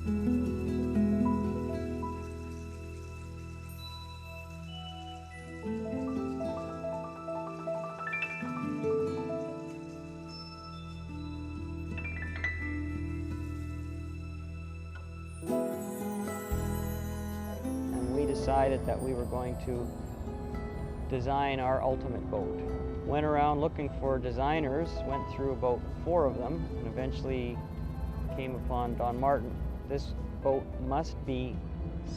And we decided that we were going to design our ultimate boat. Went around looking for designers, went through about 4 of them, and eventually came upon Don Martin. This boat must be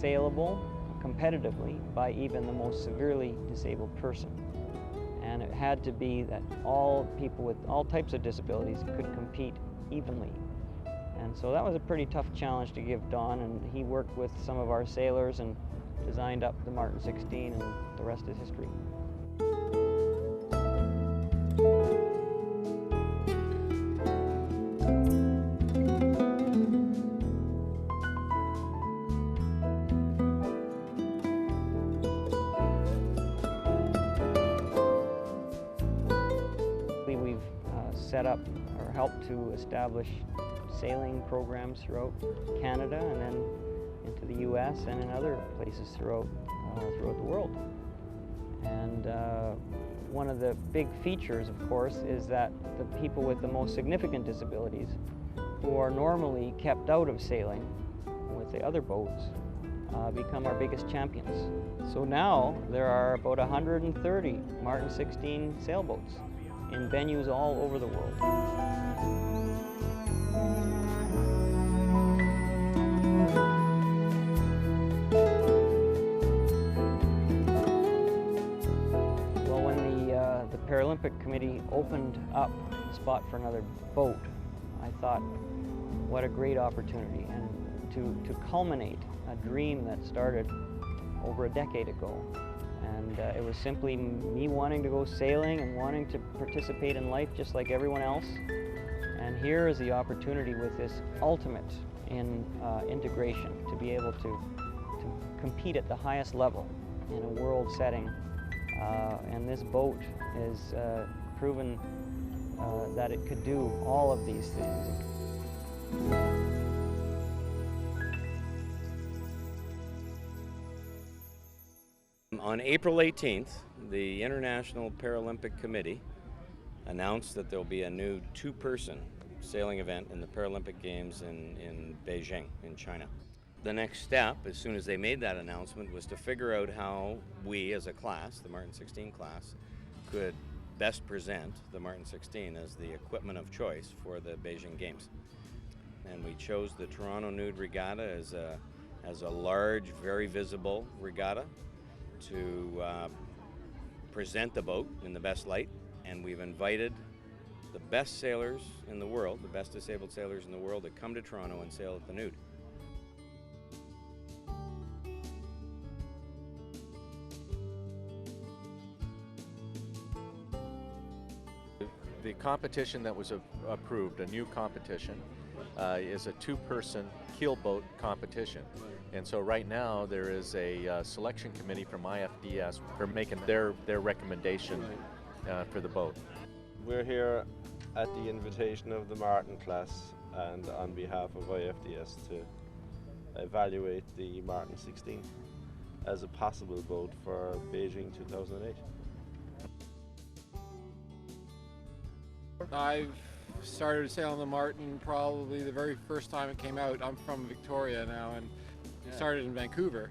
sailable competitively by even the most severely disabled person. And it had to be that all people with all types of disabilities could compete evenly. And so that was a pretty tough challenge to give Don, and he worked with some of our sailors and designed up the Martin 16, and the rest is history. We've set up or helped to establish sailing programs throughout Canada and then into the U.S. and in other places throughout the world. And one of the big features, of course, is that the people with the most significant disabilities, who are normally kept out of sailing with the other boats, become our biggest champions. So now there are about 130 Martin 16 sailboats in venues all over the world. Well, when the Paralympic Committee opened up the spot for another boat, I thought, what a great opportunity, and to culminate a dream that started over a decade ago. And it was simply me wanting to go sailing and wanting to participate in life just like everyone else. And here is the opportunity with this ultimate in integration to be able to compete at the highest level in a world setting. And this boat is proven that it could do all of these things. On April 18th, the International Paralympic Committee announced that there will be a new 2-person sailing event in the Paralympic Games in Beijing, in China. The next step, as soon as they made that announcement, was to figure out how we as a class, the Martin 16 class, could best present the Martin 16 as the equipment of choice for the Beijing Games. And we chose the Toronto NOOD Regatta as a large, very visible regatta to present the boat in the best light, and we've invited the best sailors in the world, the best disabled sailors in the world, to come to Toronto and sail at the NOOD. The competition that was approved, a new competition, is a 2-person keelboat competition. And so right now there is a selection committee from IFDS for making their recommendation for the boat. We're here at the invitation of the Martin class and on behalf of IFDS to evaluate the Martin 16 as a possible boat for Beijing 2008. I've started sailing the Martin probably the very first time it came out. I'm from Victoria now and started in Vancouver.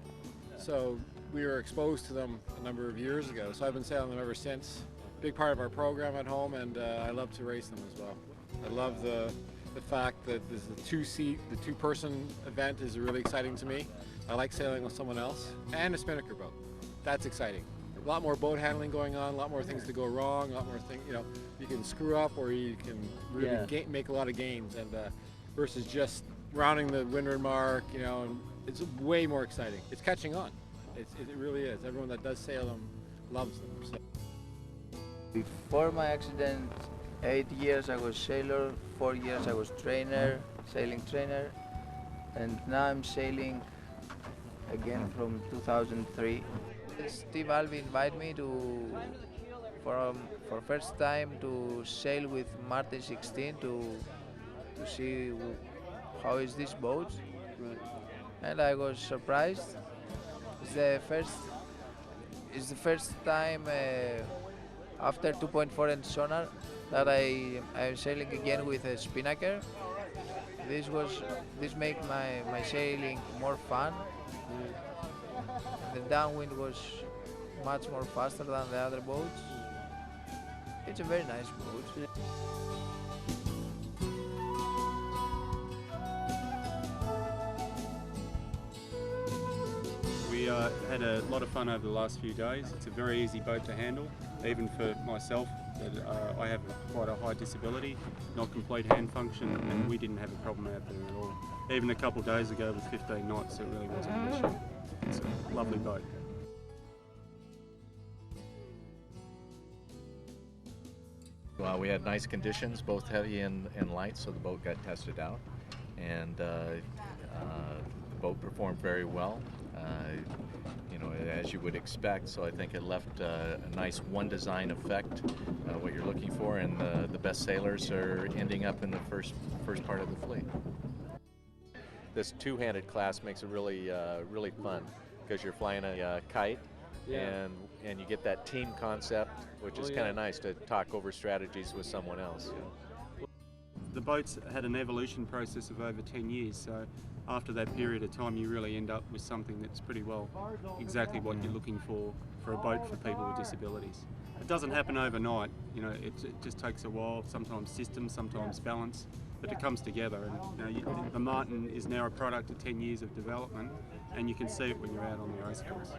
So we were exposed to them a number of years ago. So I've been sailing them ever since. Big part of our program at home, and I love to race them as well. I love the fact that there's the 2-person event is really exciting to me. I like sailing with someone else, and a spinnaker boat. That's exciting. A lot more boat handling going on, a lot more things to go wrong, a lot more things, you can screw up or you can really make a lot of gains, and versus just rounding the windward mark, and it's way more exciting. It's catching on. It really is. Everyone that does sail them loves them. So. Before my accident, 8 years I was sailor, 4 years I was trainer, sailing trainer, and now I'm sailing again from 2003. Steve Alvey invited me for first time to sail with Martin 16 to see how is this boat. and I was surprised. It's the first time after 2.4 and sonar that I'm sailing again with a spinnaker. This make my sailing more fun. The downwind was much more faster than the other boats. It's a very nice boat. We had a lot of fun over the last few days. It's a very easy boat to handle, even for myself. I have quite a high disability, not complete hand function, and we didn't have a problem out there at all. Even a couple of days ago with 15 knots, it really wasn't an issue. It's a lovely boat. Well, we had nice conditions, both heavy and light, so the boat got tested out, and the boat performed very well. You know, as you would expect. So I think it left a nice one design effect, what you're looking for, and the best sailors are ending up in the first part of the fleet. This two-handed class makes it really really fun because you're flying a kite, and you get that team concept, which is kind of nice to talk over strategies with someone else. The boat's had an evolution process of over 10 years, so after that period of time you really end up with something that's pretty well exactly what you're looking for a boat for people with disabilities. It doesn't happen overnight, you know, it just takes a while, sometimes systems, sometimes balance, but it comes together. And you know, the Martin is now a product of 10 years of development, and you can see it when you're out on the race course.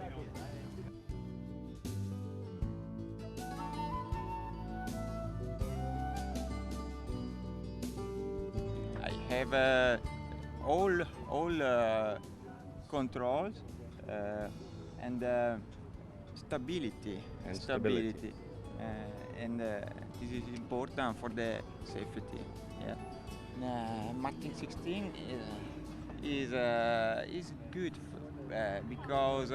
I have all controls and stability. And this is important for the safety. Yeah. Martin 16 is good because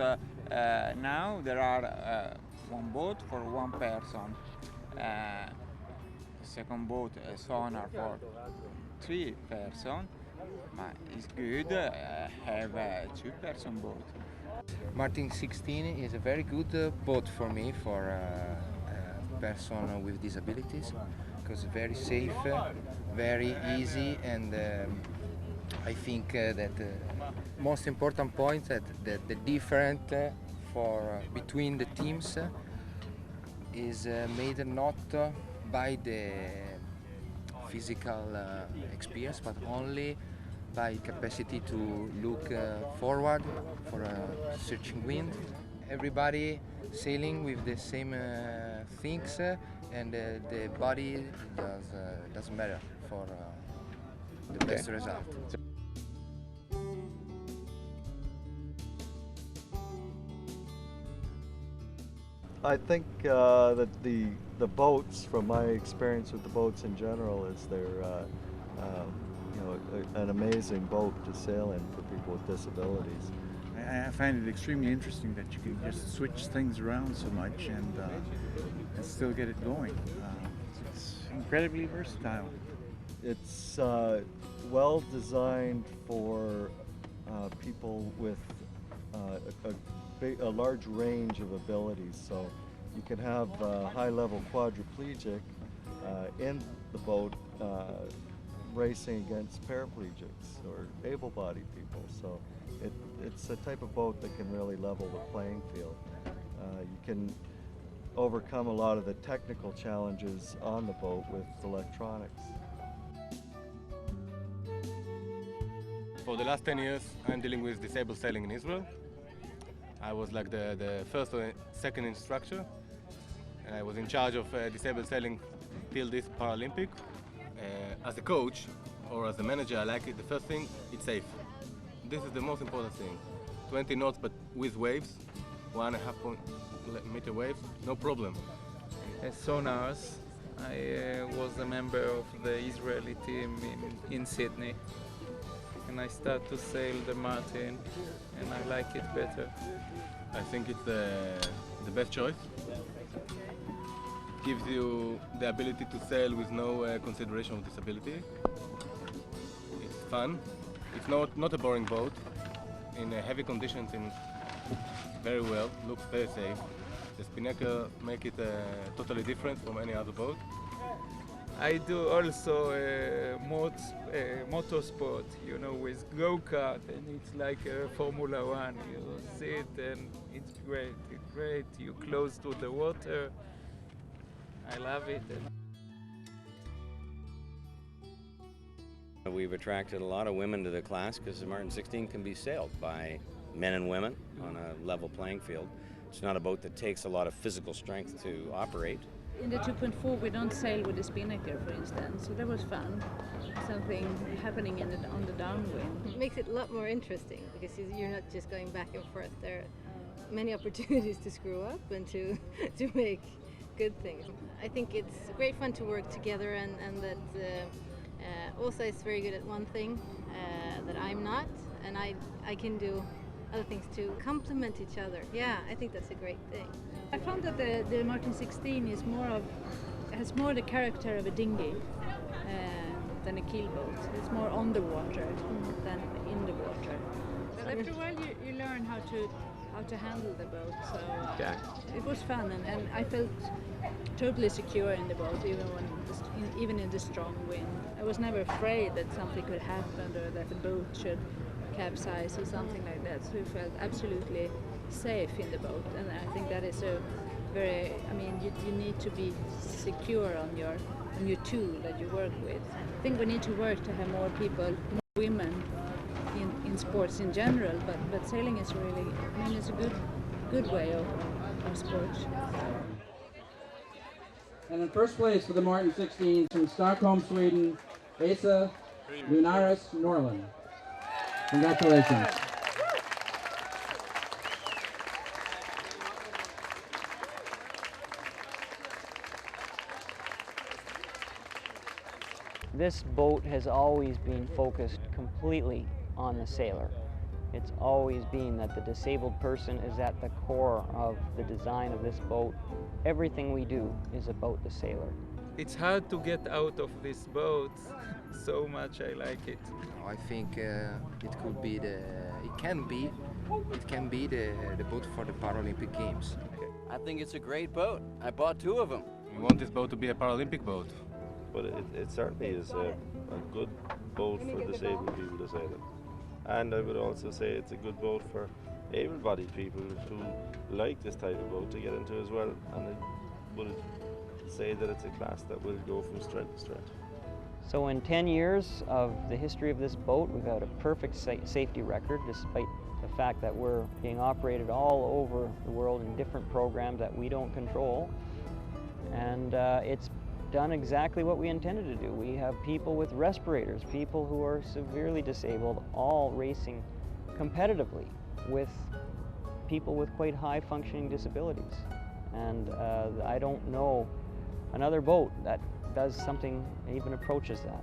now there are one boat for one person. Second boat sonar for 3 person, but it's good have a 2-person boat. Martin 16 is a very good boat for me, for a person with disabilities, because very safe, very easy, and I think that most important point that the difference for between the teams is made not by the physical experience, but only by capacity to look forward for a searching wind. Everybody sailing with the same things, and the body doesn't matter for the best result. I think that the boats, from my experience with the boats in general, is they're you know, an amazing boat to sail in for people with disabilities. I find it extremely interesting that you can just switch things around so much and still get it going. It's incredibly versatile. It's well designed for people with a large range of abilities. So you can have high-level quadriplegic in the boat racing against paraplegics or able-bodied people. So it's a type of boat that can really level the playing field. You can overcome a lot of the technical challenges on the boat with electronics. For the last 10 years, I'm dealing with disabled sailing in Israel. I was like the first or second instructor, and I was in charge of disabled sailing till this Paralympic. As a coach or as a manager, I like it. The first thing, it's safe. This is the most important thing. 20 knots, but with waves, 1.5 meter waves, no problem. As sonars, I was a member of the Israeli team in Sydney, and I started to sail the Martin, and I like it better. I think it's the best choice. Gives you the ability to sail with no consideration of disability. It's fun, It's not a boring boat. In heavy conditions, very well, looks very safe. The Spinnaker make it totally different from any other boat. I do also motorsport, you know, with go-kart, and it's like Formula One. You sit and it's great, it's great. You're close to the water. I love it. We've attracted a lot of women to the class because the Martin 16 can be sailed by men and women on a level playing field. It's not a boat that takes a lot of physical strength to operate. In the 2.4 we don't sail with the Spinnaker, for instance, so that was fun. Something happening on the downwind. It makes it a lot more interesting because you're not just going back and forth. There are many opportunities to screw up and to make good things. I think it's great fun to work together, and that also is very good at one thing that I'm not, and I can do other things to complement each other. Yeah, I think that's a great thing. I found that the Martin 16 has more the character of a dinghy than a keelboat. It's more on the water than in the water. But after a while you learn how to handle the boat, so it was fun, and I felt totally secure in the boat, even in the strong wind. I was never afraid that something could happen or that the boat should capsize or something like that, so I felt absolutely safe in the boat, and I think that is a very, I mean, you need to be secure on your tool that you work with. I think we need to work to have more people, more women in sports in general, but sailing is really, I mean, it's a good way of sport. And in first place for the Martin 16 from Stockholm, Sweden, Asa Lunaris Norland. Congratulations. This boat has always been focused completely on the sailor. It's always been that the disabled person is at the core of the design of this boat. Everything we do is about the sailor. It's hard to get out of this boat. So much I like it. I think it can be the boat for the Paralympic Games. I think it's a great boat. I bought 2 of them. We want this boat to be a Paralympic boat. But it certainly is a good boat for disabled people to sail in. And I would also say it's a good boat for able-bodied people who like this type of boat to get into as well. And I would say that it's a class that will go from strength to strength. So in 10 years of the history of this boat, we've had a perfect safety record, despite the fact that we're being operated all over the world in different programs that we don't control. And it's done exactly what we intended to do. We have people with respirators, people who are severely disabled, all racing competitively with people with quite high functioning disabilities. And I don't know another boat that does something that even approaches that.